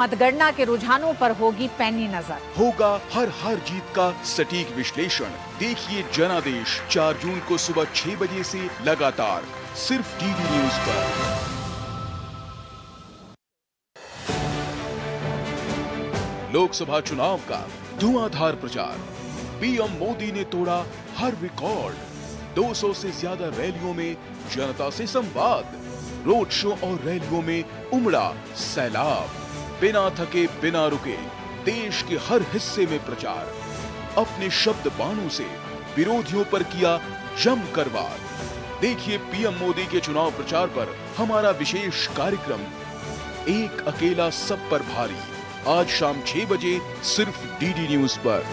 मतगणना के रुझानों पर होगी पैनी नजर। होगा हर जीत का सटीक विश्लेषण। देखिए जनादेश 4 जून को सुबह 6 बजे से लगातार सिर्फ डीडी न्यूज पर। लोकसभा चुनाव का धुआंधार प्रचार। पीएम मोदी ने तोड़ा हर रिकॉर्ड। 200 से ज्यादा रैलियों में जनता से संवाद। रोड शो और रैलियों में उमड़ा सैलाब। बिना थके बिना रुके देश के हर हिस्से में प्रचार। अपने शब्द बाणों से विरोधियों पर किया जमकर वार। देखिए पीएम मोदी के चुनाव प्रचार पर हमारा विशेष कार्यक्रम एक अकेला सब पर भारी। आज शाम 6 बजे सिर्फ डीडी न्यूज पर।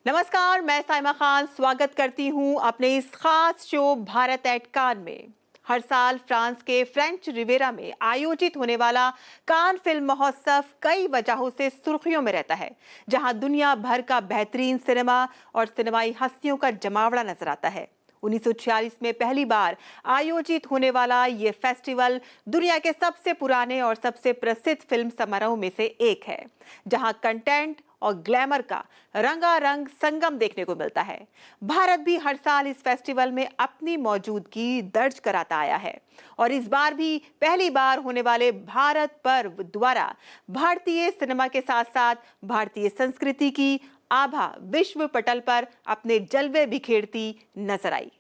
नमस्कार, मैं साइमा खान स्वागत करती हूं अपने इस खास शो भारत एट कान में। हर साल फ्रांस के फ्रेंच रिवेरा में आयोजित होने वाला कान फिल्म महोत्सव कई वजहों से सुर्खियों में रहता है, जहां दुनिया भर का बेहतरीन सिनेमा और सिनेमाई हस्तियों का जमावड़ा नजर आता है। 1946 में पहली बार आयोजित होने वाला ये फेस्टिवल दुनिया के सबसे पुराने और सबसे प्रसिद्ध फिल्म समारोह में से एक है, जहां कंटेंट और ग्लैमर का रंगारंग संगम देखने को मिलता है। भारत भी हर साल इस फेस्टिवल में अपनी मौजूदगी दर्ज कराता आया है और इस बार भी पहली बार होने वाले भारत पर्व द्वारा भारतीय सिनेमा के साथ साथ भारतीय संस्कृति की आभा विश्व पटल पर अपने जलवे बिखेरती नजर आई।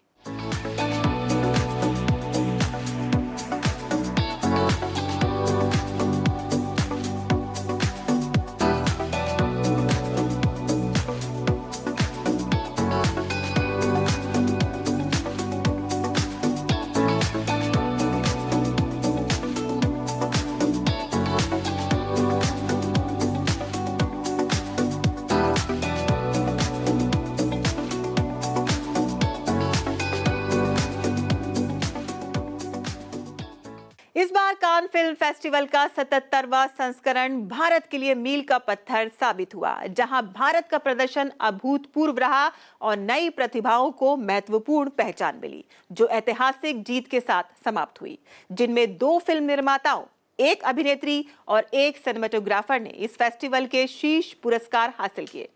इस बार कान फिल्म फेस्टिवल का 77वां संस्करण भारत के लिए मील का पत्थर साबित हुआ, जहां भारत का प्रदर्शन अभूतपूर्व रहा और नई प्रतिभाओं को महत्वपूर्ण पहचान मिली, जो ऐतिहासिक जीत के साथ समाप्त हुई, जिनमें 2 फिल्म निर्माताओं, एक अभिनेत्री और एक सिनेमेटोग्राफर ने इस फेस्टिवल के शीर्ष पुरस्कार हासिल किए।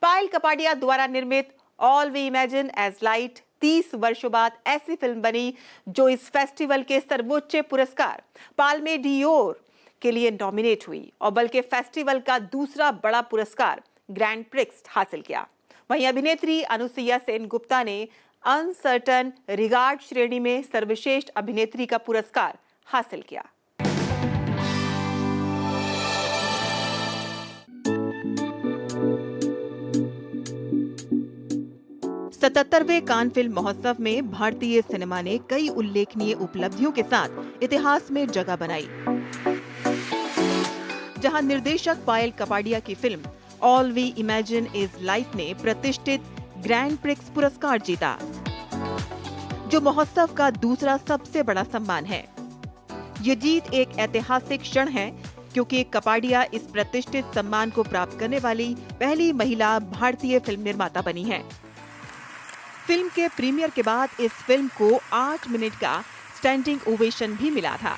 पायल कपाडिया द्वारा निर्मित all we imagine as light 30 वर्षों बाद ऐसी फिल्म बनी जो इस फेस्टिवल के सर्वोच्च पुरस्कार पाल्मे डियोर के लिए नॉमिनेट हुई और बल्कि फेस्टिवल का दूसरा बड़ा पुरस्कार ग्रैंड प्रिक्स हासिल किया। वहीं अभिनेत्री अनुसुईया सेन गुप्ता ने अनसर्टन रिगार्ड श्रेणी में सर्वश्रेष्ठ अभिनेत्री का पुरस्कार हासिल किया। सतहत्तरवें कान फिल्म महोत्सव में भारतीय सिनेमा ने कई उल्लेखनीय उपलब्धियों के साथ इतिहास में जगह बनाई, जहां निर्देशक पायल कपाडिया की film all we imagine is light ने प्रतिष्ठित ग्रैंड प्रिक्स पुरस्कार जीता, जो महोत्सव का दूसरा सबसे बड़ा सम्मान है। ये जीत एक ऐतिहासिक क्षण है, क्योंकि कपाडिया इस प्रतिष्ठित सम्मान को प्राप्त करने वाली पहली महिला भारतीय फिल्म निर्माता बनी है। फिल्म के प्रीमियर के बाद इस फिल्म को 8 मिनट का स्टैंडिंग ओवेशन भी मिला था।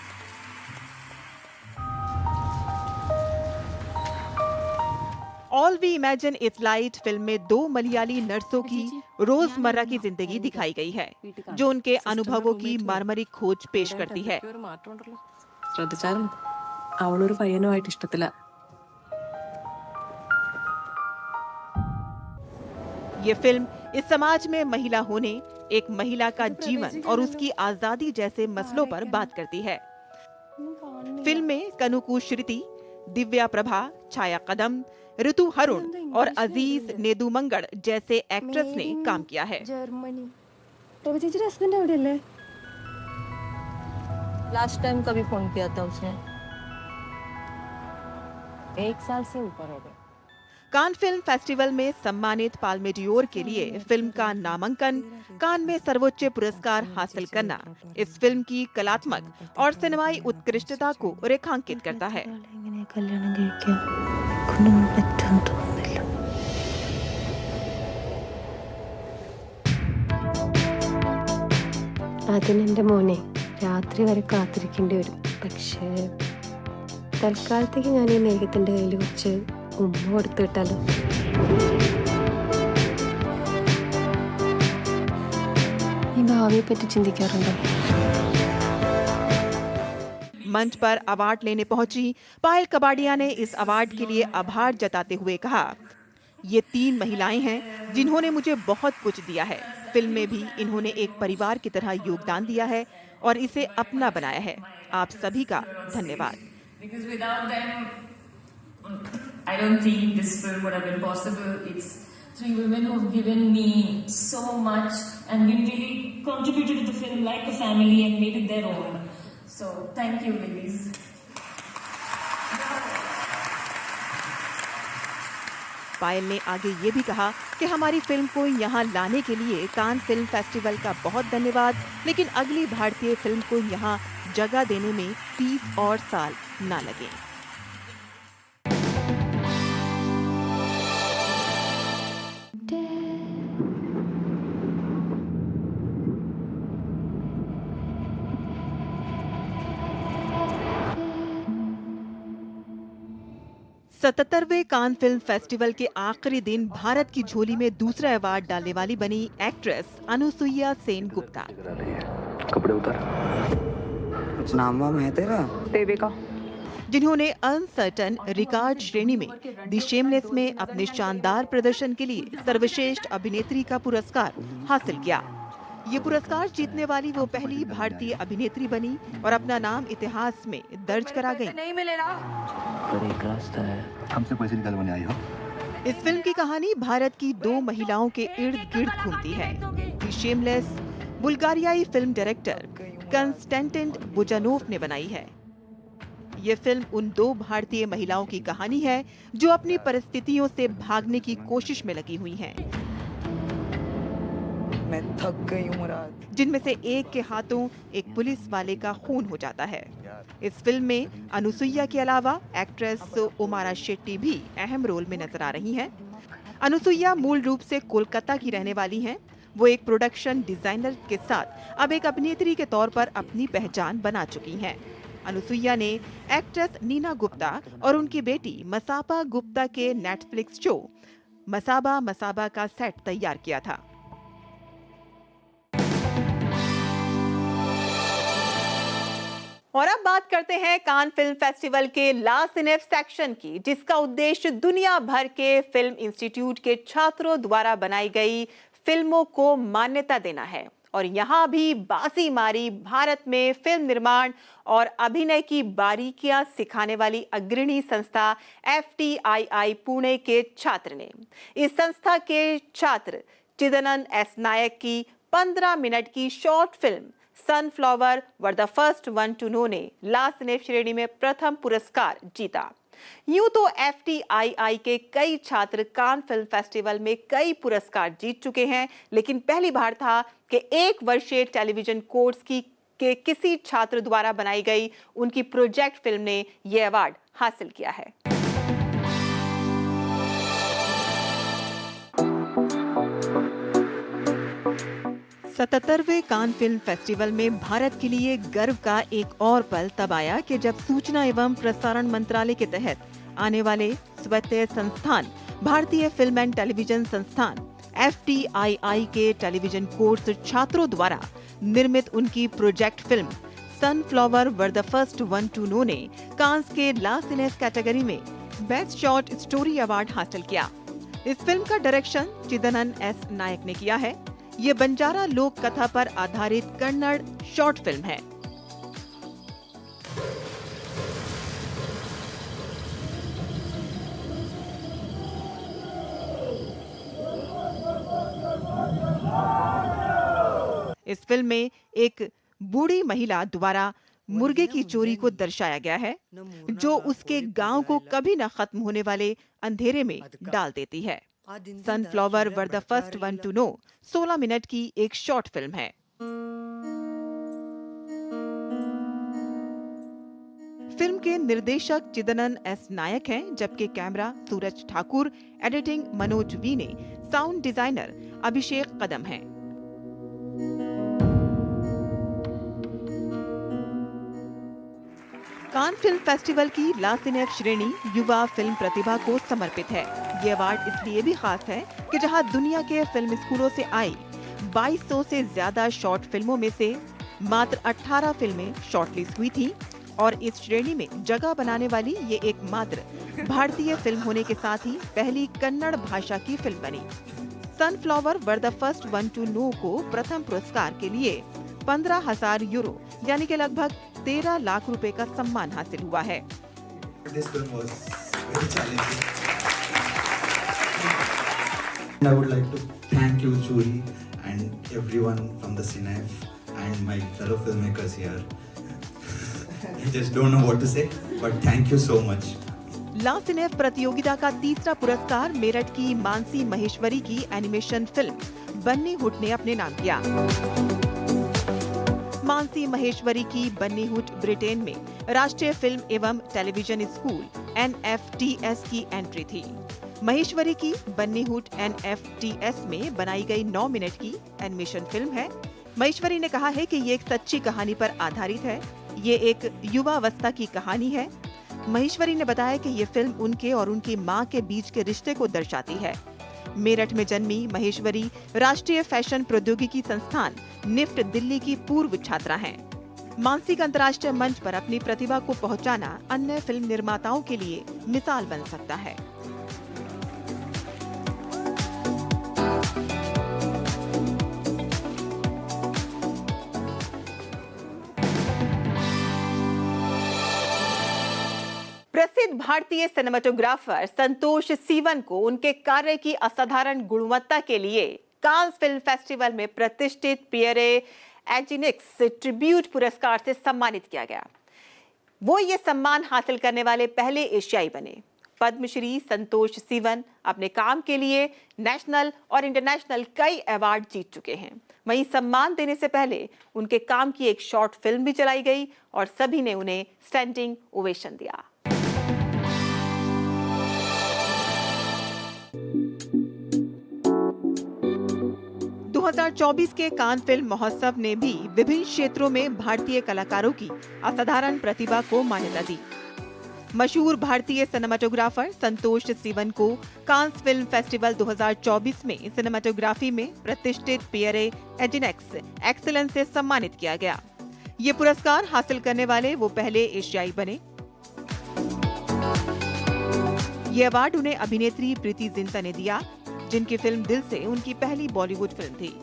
All we imagine it's light film में 2 मलयाली नर्सों की रोजमर्रा की जिंदगी दिखाई गई है, जो उनके अनुभवों की मर्मरिक खोज पेश करती है। ये फिल्म इस समाज में महिला होने, एक महिला का जीवन और उसकी आजादी जैसे मसलों पर बात करती है। फिल्म में कनुकू श्रुति, दिव्या प्रभा, छाया कदम, ऋतु हरुण और अजीज नेदुमंगड़ जैसे एक्ट्रेस ने काम किया है। लास्ट टाइम कभी फोन किया था उसने? 1 साल से ऊपर हो गया। कान फिल्म फेस्टिवल में सम्मानित पाल्मे डियोर के लिए फिल्म का नामांकन, कान में सर्वोच्च पुरस्कार हासिल करना इस फिल्म की कलात्मक और सिनेमाई उत्कृष्टता को रेखांकित करता है। അതിനെന്റെ മോനെ രാത്രി വരെ കാത്തിരിക്കേണ്ടി വരും. പക്ഷേ തൽക്കാലത്തേക്ക് ഞാൻ ഈ മേഘത്തിന്റെ കയ്യിൽ കുറച്ച് ഉമ്മ കൊടുത്തു വിട്ടാലോ? ഈ ഭാവിയെ പറ്റി ചിന്തിക്കാറുണ്ടോ? मंच पर अवार्ड लेने पहुंची पायल कबाड़िया ने इस अवार्ड के लिए आभार जताते हुए कहा, ये 3 महिलाएं हैं जिन्होंने मुझे बहुत कुछ दिया है। फिल्म में भी इन्होंने एक परिवार की तरह योगदान दिया है और इसे अपना बनाया है। आप सभी का धन्यवाद। Because without them, I don't think this film would have been possible. It's 3 women who've given me so much and been really contributed to the film like a family and made it their own. So thank you, ladies. पायल ने आगे ये भी कहा कि हमारी film को यहाँ लाने के लिए कान फिल्म फेस्टिवल का बहुत धन्यवाद, लेकिन अगली भारतीय फिल्म को यहाँ जगह देने में 30 और साल ना लगे। सतहत्तरवें कान फिल्म फेस्टिवल के आखिरी दिन भारत की झोली में दूसरा अवार्ड डालने वाली बनी एक्ट्रेस अनुसुईया सेन गुप्ता। कपड़े उतार। कुछ नाम वाम है तेरा? देविका। जिन्होंने अनसर्टन रिकॉर्ड श्रेणी में द शेमलेस में अपने शानदार प्रदर्शन के लिए सर्वश्रेष्ठ अभिनेत्री का पुरस्कार हासिल किया। ये पुरस्कार जीतने वाली वो पहली भारतीय अभिनेत्री बनी और अपना नाम इतिहास में दर्ज करा गई। नहीं मिलेगा। पर एक रास्ता है, हमसे पैसे निकालवाने आई हो। इस फिल्म की कहानी भारत की 2 महिलाओं के इर्द गिर्द घूमती है। द शेमलेस बुल्गारियाई फिल्म डायरेक्टर कंस्टेंटिन बुजानोव ने बनाई है। ये फिल्म उन 2 भारतीय महिलाओं की कहानी है जो अपनी परिस्थितियों से भागने की कोशिश में लगी हुई हैं। मैं थक गई हूँ मुराद। जिनमें से एक के हाथों एक पुलिस वाले का खून हो जाता है। इस फिल्म में अनुसुईया के अलावा एक्ट्रेस उमारा शेट्टी भी अहम रोल में नजर आ रही हैं। अनुसुईया मूल रूप से कोलकाता की रहने वाली हैं। वो एक प्रोडक्शन डिजाइनर के साथ अब एक अभिनेत्री के तौर पर अपनी पहचान बना चुकी हैं। अनुसुईया ने एक्ट्रेस नीना गुप्ता और उनकी बेटी मसाबा गुप्ता के नेटफ्लिक्स शो मसाबा मसाबा का सेट तैयार किया था। और अब बात करते हैं कान फिल्म फेस्टिवल के लास्ट इन सेक्शन की, जिसका उद्देश्य दुनिया भर के फिल्म इंस्टीट्यूट के छात्रों द्वारा बनाई गई फिल्मों को मान्यता देना है। और यहाँ भी बाजी मारी भारत में फिल्म निर्माण और अभिनय की बारीकियां सिखाने वाली अग्रणी संस्था FTII पुणे के छात्र ने। इस संस्था के छात्र चिदनन एस नायक की 15 मिनट की short film sunflower were the first one to know ने लास्ट इन श्रेणी में प्रथम पुरस्कार जीता। यूं तो FTII के कई छात्र कान फिल्म फेस्टिवल में कई पुरस्कार जीत चुके हैं, लेकिन पहली बार था कि 1 वर्षीय टेलीविजन कोर्स के किसी छात्र द्वारा बनाई गई उनकी प्रोजेक्ट फिल्म ने यह अवार्ड हासिल किया है। सतहत्तरवें कान फिल्म फेस्टिवल में भारत के लिए गर्व का एक और पल तब आया कि जब सूचना एवं प्रसारण मंत्रालय के तहत आने वाले स्वायत्त संस्थान भारतीय फिल्म एंड टेलीविजन संस्थान FTII के टेलीविजन कोर्स छात्रों द्वारा निर्मित उनकी project film sunflower were the first one to know ने कांस के लास्ट इन कैटेगरी में बेस्ट शॉर्ट स्टोरी अवार्ड हासिल किया। इस फिल्म का डायरेक्शन चिदनन एस नायक ने किया है। ये बंजारा लोक कथा पर आधारित कन्नड़ शॉर्ट फिल्म है। इस फिल्म में एक बूढ़ी महिला द्वारा मुर्गे की चोरी को दर्शाया गया है, जो उसके गांव को कभी न खत्म होने वाले अंधेरे में डाल देती है। Sunflower were the first one to know 16 minute की एक शॉर्ट फिल्म है। फिल्म के निर्देशक चिदनन एस नायक हैं, जबकि camera Suraj Thakur, editing Manoj V ने, साउंड डिजाइनर अभिषेक कदम हैं। कान फिल्म फेस्टिवल की ला सिनेफ श्रेणी युवा फिल्म प्रतिभा को समर्पित है। ये अवार्ड इसलिए भी खास है कि जहां दुनिया के फिल्म स्कूलों से आई 2200 से ज्यादा शॉर्ट फिल्मों में से मात्र 18 फिल्में शॉर्टलिस्ट हुई थी और इस श्रेणी में जगह बनाने वाली ये एकमात्र भारतीय फिल्म होने के साथ ही पहली कन्नड़ भाषा की फिल्म बनी। Sunflower were the first one to know को प्रथम पुरस्कार के लिए 15,000 यूरो यानी कि लगभग 13 लाख रुपए का सम्मान हासिल हुआ है। This film was very challenging. I would like to thank you, Churi, and everyone from the Cinef and my fellow filmmakers here. I just don't know what to say, but thank you so much. ला सिनेफ प्रतियोगिता का तीसरा पुरस्कार मेरठ की मानसी महेश्वरी की animation film बन्नी हुट ने अपने नाम किया। मानसी महेश्वरी की बन्नी हुट ब्रिटेन में राष्ट्रीय फिल्म एवं टेलीविजन स्कूल NFTS की एंट्री थी। महेश्वरी की बन्नी हुट NFTS में बनाई गई 9 मिनट की एनिमेशन फिल्म है। महेश्वरी ने कहा है कि ये एक सच्ची कहानी पर आधारित है। ये एक युवावस्था की कहानी है। महेश्वरी ने बताया कि ये फिल्म उनके और उनकी मां के बीच के रिश्ते को दर्शाती है। मेरठ में जन्मी महेश्वरी राष्ट्रीय फैशन प्रौद्योगिकी संस्थान निफ्ट दिल्ली की पूर्व छात्रा हैं। मानसिक अंतर्राष्ट्रीय मंच पर अपनी प्रतिभा को पहुंचाना अन्य फिल्म निर्माताओं के लिए मिसाल बन सकता है। प्रसिद्ध भारतीय सिनेमेटोग्राफर संतोष सीवन को उनके कार्य की असाधारण गुणवत्ता के लिए कांस फिल्म फेस्टिवल में प्रतिष्ठित पियरे एजिनिक्स ट्रिब्यूट पुरस्कार से सम्मानित किया गया। वो ये सम्मान हासिल करने वाले पहले एशियाई बने। पद्मश्री संतोष सीवन अपने काम के लिए नेशनल और इंटरनेशनल कई अवार्ड जीत चुके हैं। वहीं सम्मान देने से पहले उनके काम की एक शॉर्ट फिल्म भी चलाई गई और सभी ने उन्हें स्टैंडिंग ओवेशन दिया। दो 2024 के कान फिल्म महोत्सव ने भी विभिन्न क्षेत्रों में भारतीय कलाकारों की असाधारण प्रतिभा को मान्यता दी। मशहूर भारतीय सिनेमेटोग्राफर संतोष सीवन को कांस फिल्म फेस्टिवल 2024 में सिनेमेटोग्राफी में प्रतिष्ठित पियरे एजिनिक्स एक्सीलेंस से सम्मानित किया गया। ये पुरस्कार हासिल करने वाले वो पहले एशियाई बने। ये अवार्ड उन्हें अभिनेत्री प्रीति जिंटा ने दिया, जिनकी फिल्म दिल से उनकी पहली बॉलीवुड फिल्म थी।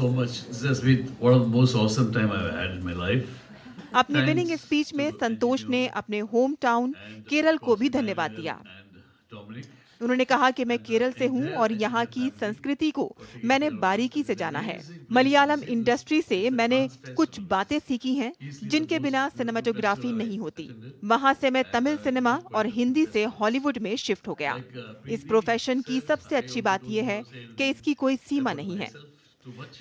so much. This has been one of the most awesome time I've had in my life. अपने विनिंग स्पीच में संतोष ने अपने होम टाउन केरल को भी धन्यवाद दिया। उन्होंने कहा कि मैं केरल से हूं और यहाँ की संस्कृति को मैंने बारीकी से जाना है। मलयालम इंडस्ट्री से मैंने कुछ बातें सीखी हैं जिनके बिना सिनेमाटोग्राफी नहीं होती। वहाँ से मैं तमिल सिनेमा और हिंदी से हॉलीवुड में शिफ्ट हो गया। इस प्रोफेशन की सबसे अच्छी बात यह है कि इसकी कोई सीमा नहीं है।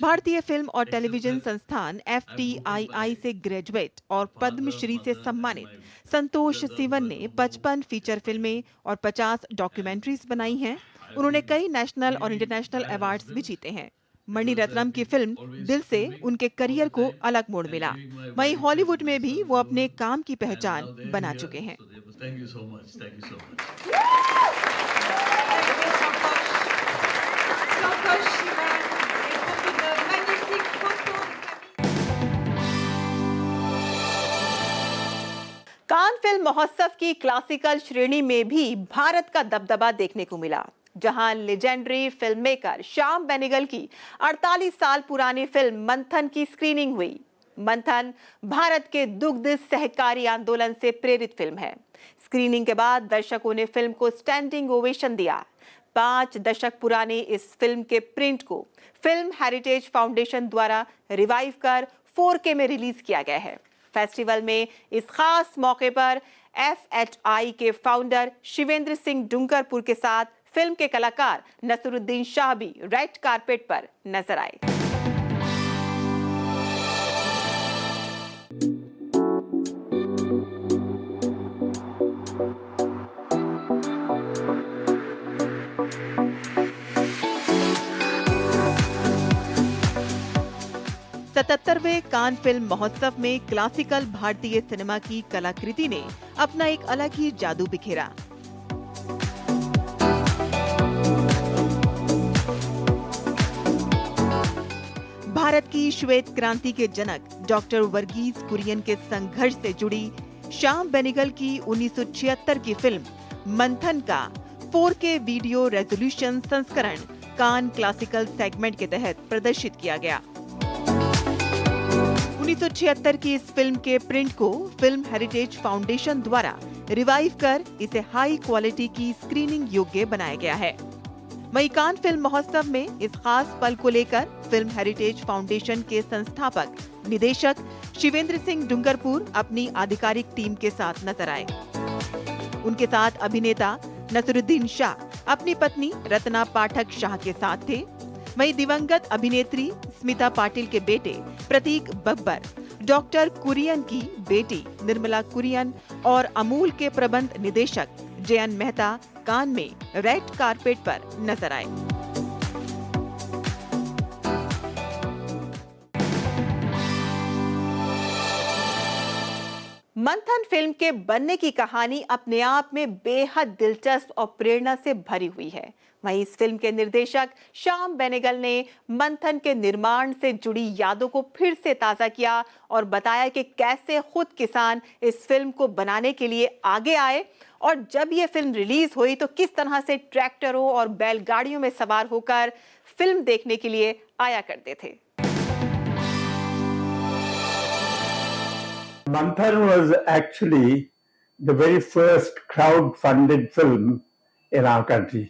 भारतीय फिल्म और टेलीविजन संस्थान FTII से ग्रेजुएट और पद्मश्री से सम्मानित संतोष सिवन ने 55 फीचर फिल्में और 50 डॉक्यूमेंट्रीज बनाई हैं। उन्होंने कई नेशनल और इंटरनेशनल अवार्ड्स भी जीते हैं। मणिरत्नम की फिल्म दिल से उनके करियर को अलग मोड़ मिला। वहीं हॉलीवुड में भी वो अपने काम की पहचान बना चुके हैं। कान फिल्म महोत्सव की क्लासिकल श्रेणी में भी भारत का दबदबा देखने को मिला, जहां legendary film maker Shyam Benegal की 48 साल पुरानी फिल्म मंथन की स्क्रीनिंग हुई। मंथन भारत के दुग्ध सहकारी आंदोलन से प्रेरित फिल्म है। स्क्रीनिंग के बाद दर्शकों ने फिल्म को स्टैंडिंग ओवेशन दिया। 5 दशक पुरानी इस फिल्म के प्रिंट को फिल्म हेरिटेज फाउंडेशन द्वारा रिवाइव कर 4K में रिलीज किया गया है। फेस्टिवल में इस खास मौके पर FHI के फाउंडर शिवेंद्र सिंह डुंगरपुर के साथ फिल्म के कलाकार नसरुद्दीन शाह भी रेड कारपेट पर नजर आए। सतहत्तरवें कान फिल्म महोत्सव में क्लासिकल भारतीय सिनेमा की कलाकृति ने अपना एक अलग ही जादू बिखेरा। भारत की श्वेत क्रांति के जनक डॉक्टर वर्गीस कुरियन के संघर्ष से जुड़ी श्याम बेनेगल की 1976 की फिल्म मंथन का 4K वीडियो रेजोल्यूशन संस्करण कान क्लासिकल सेगमेंट के तहत प्रदर्शित किया गया। 1976 की इस फिल्म के प्रिंट को फिल्म हेरिटेज फाउंडेशन द्वारा रिवाइव कर इसे हाई क्वालिटी की स्क्रीनिंग योग्य बनाया गया है। वहीं कान फिल्म महोत्सव में इस खास पल को लेकर फिल्म हेरिटेज फाउंडेशन के संस्थापक निदेशक शिवेंद्र सिंह डुंगरपुर अपनी आधिकारिक टीम के साथ नजर आए। उनके साथ अभिनेता नसरुद्दीन शाह अपनी पत्नी रत्ना पाठक शाह के साथ थे। वहीं दिवंगत अभिनेत्री स्मिता पाटिल के बेटे प्रतीक बब्बर, डॉक्टर कुरियन की बेटी निर्मला कुरियन और अमूल के प्रबंध निदेशक जयन मेहता कान में रेड कारपेट पर नजर आए। मंथन फिल्म के बनने की कहानी अपने आप में बेहद दिलचस्प और प्रेरणा से भरी हुई है। वहीं इस फिल्म के निर्देशक श्याम बेनेगल ने मंथन के निर्माण से जुड़ी यादों को फिर से ताजा किया और बताया कि कैसे खुद किसान इस फिल्म को बनाने के लिए आगे आए और जब ये फिल्म रिलीज हुई तो किस तरह से ट्रैक्टरों और बैलगाड़ियों में सवार होकर फिल्म देखने के लिए आया करते थे। Manthan was actually the very first crowd-funded film in our country.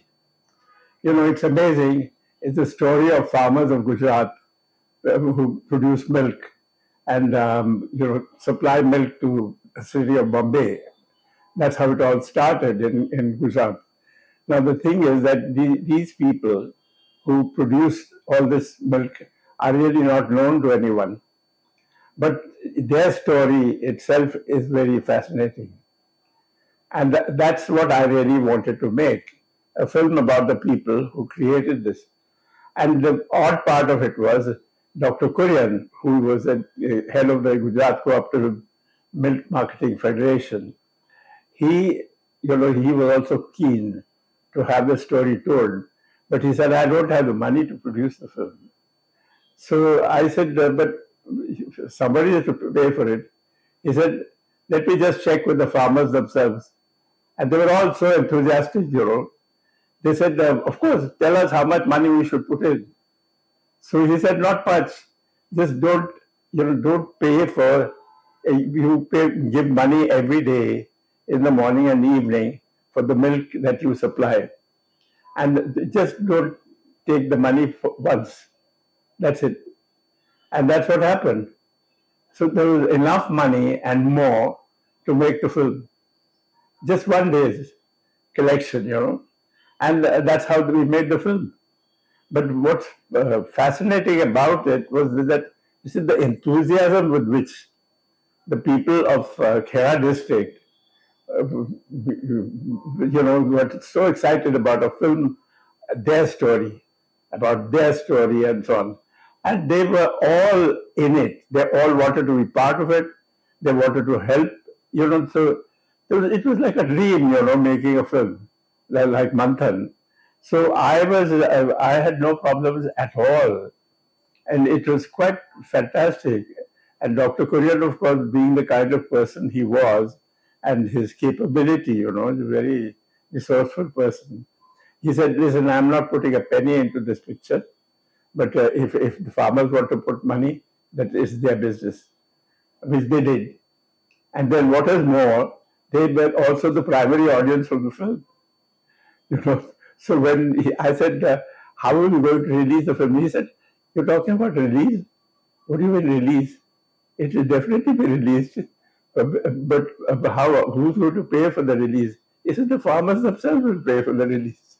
You know, it's amazing. It's a story of farmers of Gujarat who produce milk and, supply milk to the city of Bombay. That's how it all started in Gujarat. Now, the thing is that these people who produce all this milk are really not known to anyone. But their story itself is very fascinating. And that's what I really wanted to make, a film about the people who created this. And the odd part of it was Dr. Kurian, who was the head of the Gujarat Cooperative Milk Marketing Federation. He was also keen to have the story told, but he said, I don't have the money to produce the film. So I said, but somebody has to pay for it. He said, let me just check with the farmers themselves. And they were all so enthusiastic, They said, of course, tell us how much money we should put in. So he said, not much. Just don't pay for, give money every day in the morning and evening for the milk that you supply. And just don't take the money once. That's it. And that's what happened. So there was enough money and more to make the film. Just one day's collection, and that's how we made the film. But what's fascinating about it was that this is the enthusiasm with which the people of Khera district, were so excited about a film, about their story and so on. And they were all in it. They all wanted to be part of it. They wanted to help, so it was like a dream, making a film like Manthan. So I had no problems at all. And it was quite fantastic. And Dr. Kurian, of course, being the kind of person he was and his capability, is a very resourceful person. He said, listen, I'm not putting a penny into this picture, but if the farmers want to put money, that is their business, which they did. And then what is more, they were also the primary audience of the film. So when I said, how are we going to release the film? He said, you're talking about release? What do you mean release? It will definitely be released. But who's going to pay for the release? He said, the farmers themselves will pay for the release.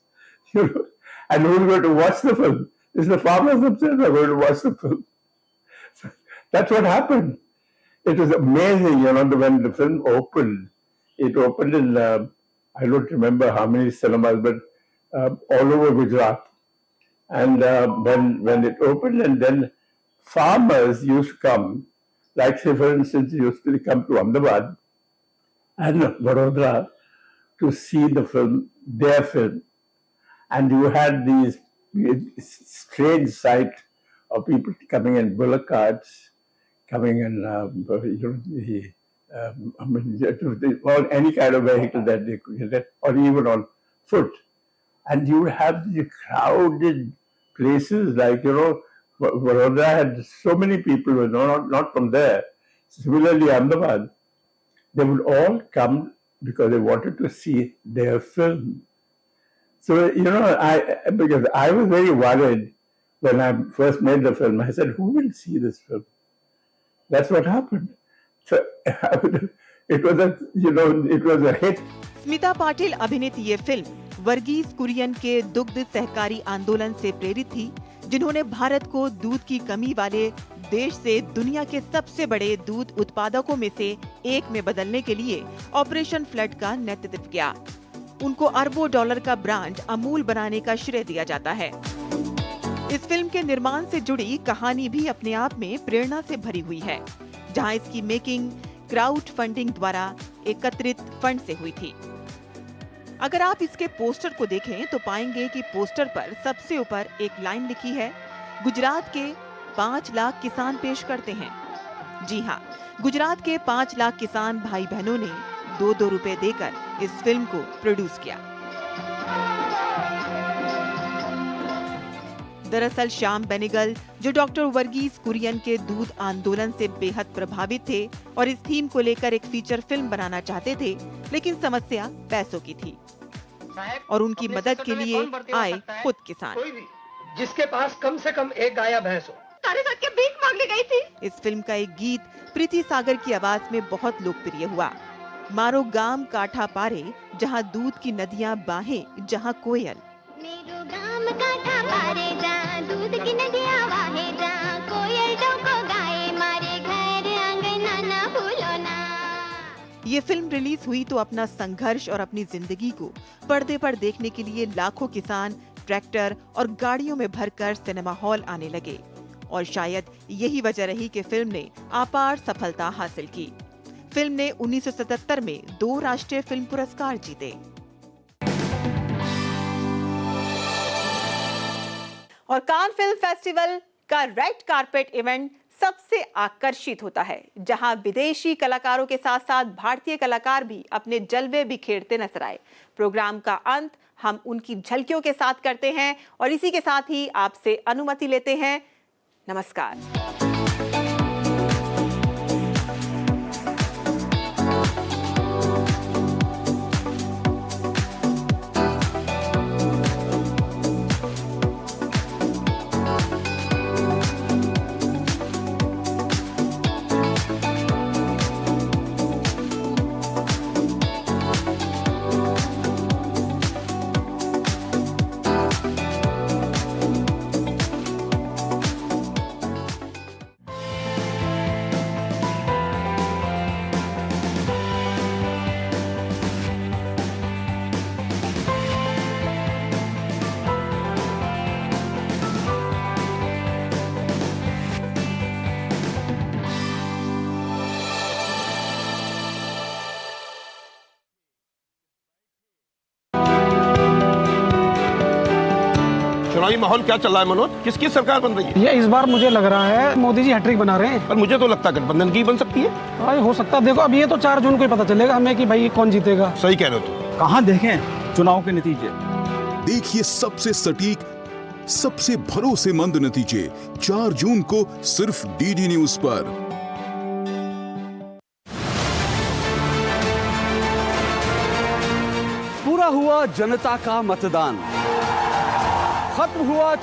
And who's going to watch the film? It's the farmers themselves are going to watch the film. So that's what happened. It was amazing, when the film opened. It opened in, I don't remember how many cinemas, but all over Gujarat. And when it opened, and then farmers used to come, like say for instance, used to come to Ahmedabad and Vadodara to see the film, their film. And you had these strange sight of people coming in bullock carts, coming in, or any kind of vehicle that they could get, or even on foot. And you would have these crowded places like, Vadodara had so many people, not from there. Similarly, Ahmedabad, they would all come because they wanted to see their film. So, because I was very worried when I first made the film. I said, who will see this film? That's what happened. So, it was a hit. Smita Patil अभिनीत ये film Varghese Kurien के दुग्ध सहकारी आंदोलन से प्रेरित थी, जिन्होंने भारत को दूध की कमी वाले देश से दुनिया के सबसे बड़े दूध उत्पादकों में से एक में बदलने के लिए ऑपरेशन फ्लड का नेतृत्व किया। उनको अरबों डॉलर का ब्रांड अमूल बनाने का श्रेय दिया जाता है। इस फिल्म के निर्माण से जुड़ी कहानी भी अपने आप में प्रेरणा से भरी हुई है, जहां इसकी मेकिंग क्राउड फंडिंग द्वारा एकत्रित फंड से हुई थी। अगर आप इसके पोस्टर को देखें तो पाएंगे कि पोस्टर पर सबसे ऊपर एक लाइन लिखी है, गुजरात के 5 लाख किसान पेश करते हैं। जी हाँ, गुजरात के 5 लाख किसान भाई बहनों ने 2-2 रुपए देकर इस फिल्म को प्रोड्यूस किया। दरअसल श्याम बेनेगल, जो डॉक्टर वर्गीस कुरियन के दूध आंदोलन से बेहद प्रभावित थे और इस थीम को लेकर एक फीचर फिल्म बनाना चाहते थे, लेकिन समस्या पैसों की थी और उनकी मदद के लिए आए खुद किसान। जिसके पास कम से कम एक गाय भैंस हो, तारे साथ के भीख मांगने गई थी। इस फिल्म का एक गीत प्रीति सागर की आवाज में बहुत लोकप्रिय हुआ। मारो गाम काठा पारे, जहाँ दूध की नदियाँ बाहें, जहाँ कोयल। मेरो गाम काठा पारे, जहाँ दूध की नदियाँ बाहें, जहाँ कोयल डोको गाए, मारे घर अंगना ना भूलो ना। ये फिल्म रिलीज हुई तो अपना संघर्ष और अपनी जिंदगी को पर्दे पर देखने के लिए लाखों किसान ट्रैक्टर और गाड़ियों में भरकर सिनेमा हॉल आने लगे और शायद यही वजह रही कि फिल्म ने अपार सफलता हासिल की। फिल्म ने 1977 में 2 राष्ट्रीय फिल्म पुरस्कार जीते। और कान फिल्म फेस्टिवल का रेड कारपेट इवेंट सबसे आकर्षित होता है, जहां विदेशी कलाकारों के साथ साथ भारतीय कलाकार भी अपने जलवे बिखेरते नजर आए। प्रोग्राम का अंत हम उनकी झलकियों के साथ करते हैं और इसी के साथ ही आपसे अनुमति लेते हैं। नमस्कार। चुनावी माहौल क्या चल रहा है मनोज? किसकी सरकार बन रही है? ये इस बार मुझे लग रहा है मोदी जी हैट्रिक बना रहे हैं। पर मुझे तो लगता है गठबंधन की बन सकती है। हाँ, हो सकता है। देखो अब ये तो 4 जून को ही पता चलेगा हमें कि भाई कौन जीतेगा। सही कह रहे हो तुम। कहाँ देखें चुनाव के नतीजे? देखिए सबसे सटीक, सबसे भरोसेमंद नतीजे 4 जून को सिर्फ डीडी न्यूज पर। पूरा हुआ जनता का मतदान, खत्म हुआ